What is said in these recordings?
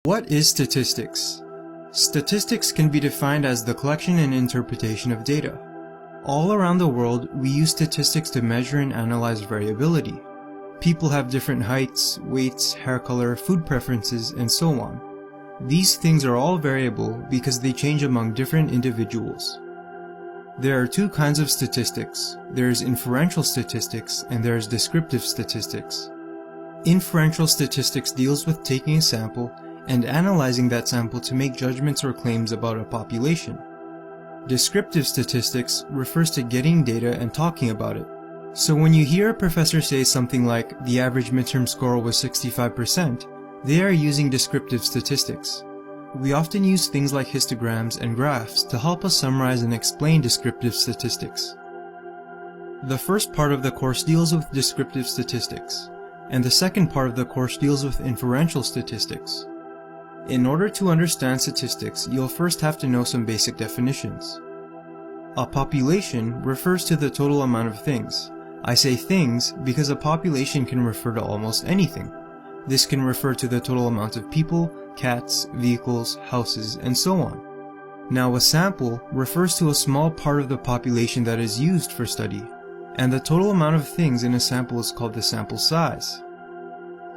What is statistics? Statistics can be defined as the collection and interpretation of data. All around the world, we use statistics to measure and analyze variability. People have different heights, weights, hair color, food preferences, and so on. These things are all variable because they change among different individuals. There are two kinds of statistics. There is inferential statistics and there is descriptive statistics. Inferential statistics deals with taking a sample and analyzing that sample to make judgments or claims about a population. Descriptive statistics refers to getting data and talking about it. So when you hear a professor say something like, the average midterm score was 65%, they are using descriptive statistics. We often use things like histograms and graphs to help us summarize and explain descriptive statistics. The first part of the course deals with descriptive statistics, and the second part of the course deals with inferential statistics. In order to understand statistics, you'll first have to know some basic definitions. A population refers to the total amount of things. I say things because a population can refer to almost anything. This can refer to the total amount of people, cats, vehicles, houses, and so on. Now a sample refers to a small part of the population that is used for study, and the total amount of things in a sample is called the sample size.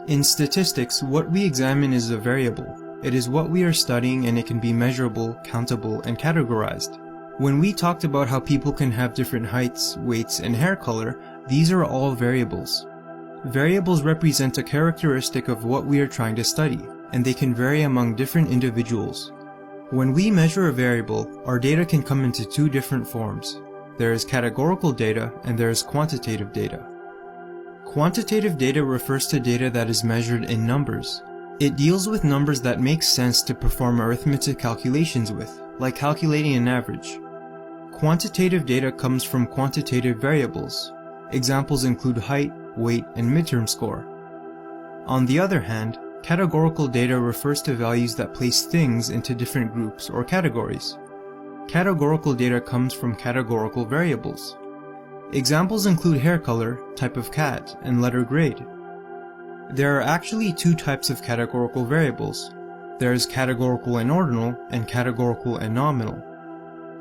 In statistics, what we examine is a variable. It is what we are studying and it can be measurable, countable, and categorized. When we talked about how people can have different heights, weights, and hair color, these are all variables. Variables represent a characteristic of what we are trying to study, and they can vary among different individuals. When we measure a variable, our data can come into two different forms. There is categorical data and there is quantitative data. Quantitative data refers to data that is measured in numbers. It deals with numbers that make sense to perform arithmetic calculations with, like calculating an average. Quantitative data comes from quantitative variables. Examples include height, weight, and midterm score. On the other hand, categorical data refers to values that place things into different groups or categories. Categorical data comes from categorical variables. Examples include hair color, type of cat, and letter grade. There are actually two types of categorical variables. There is categorical and ordinal, and categorical and nominal.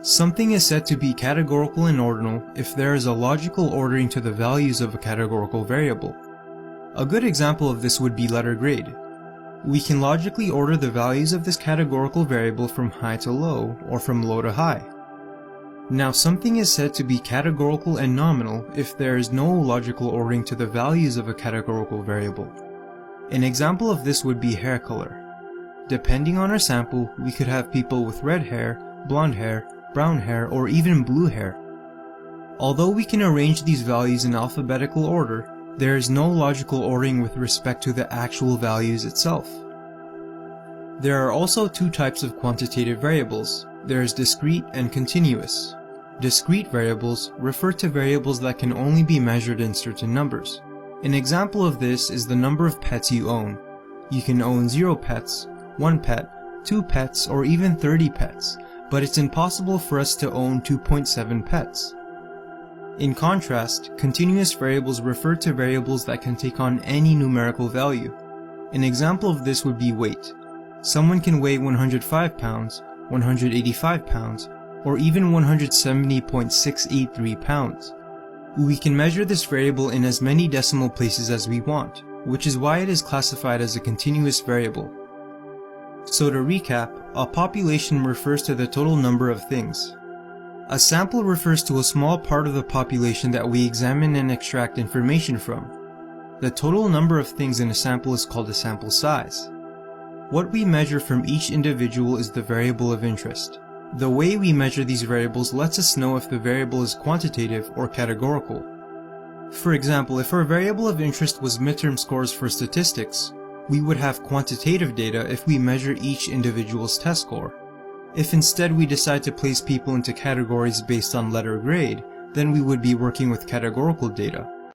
Something is said to be categorical and ordinal if there is a logical ordering to the values of a categorical variable. A good example of this would be letter grade. We can logically order the values of this categorical variable from high to low, or from low to high. Now something is said to be categorical and nominal if there is no logical ordering to the values of a categorical variable. An example of this would be hair color. Depending on our sample, we could have people with red hair, blonde hair, brown hair, or even blue hair. Although we can arrange these values in alphabetical order, there is no logical ordering with respect to the actual values itself. There are also two types of quantitative variables. There is discrete and continuous. Discrete variables refer to variables that can only be measured in certain numbers. An example of this is the number of pets you own. You can own 0 pets, 1 pet, 2 pets, or even 30 pets, but it's impossible for us to own 2.7 pets. In contrast, continuous variables refer to variables that can take on any numerical value. An example of this would be weight. Someone can weigh 105 pounds, 185 pounds, or even 170.683 pounds. We can measure this variable in as many decimal places as we want, which is why it is classified as a continuous variable. So to recap, a population refers to the total number of things. A sample refers to a small part of the population that we examine and extract information from. The total number of things in a sample is called a sample size. What we measure from each individual is the variable of interest. The way we measure these variables lets us know if the variable is quantitative or categorical. For example, if our variable of interest was midterm scores for statistics, we would have quantitative data if we measure each individual's test score. If instead we decide to place people into categories based on letter grade, then we would be working with categorical data.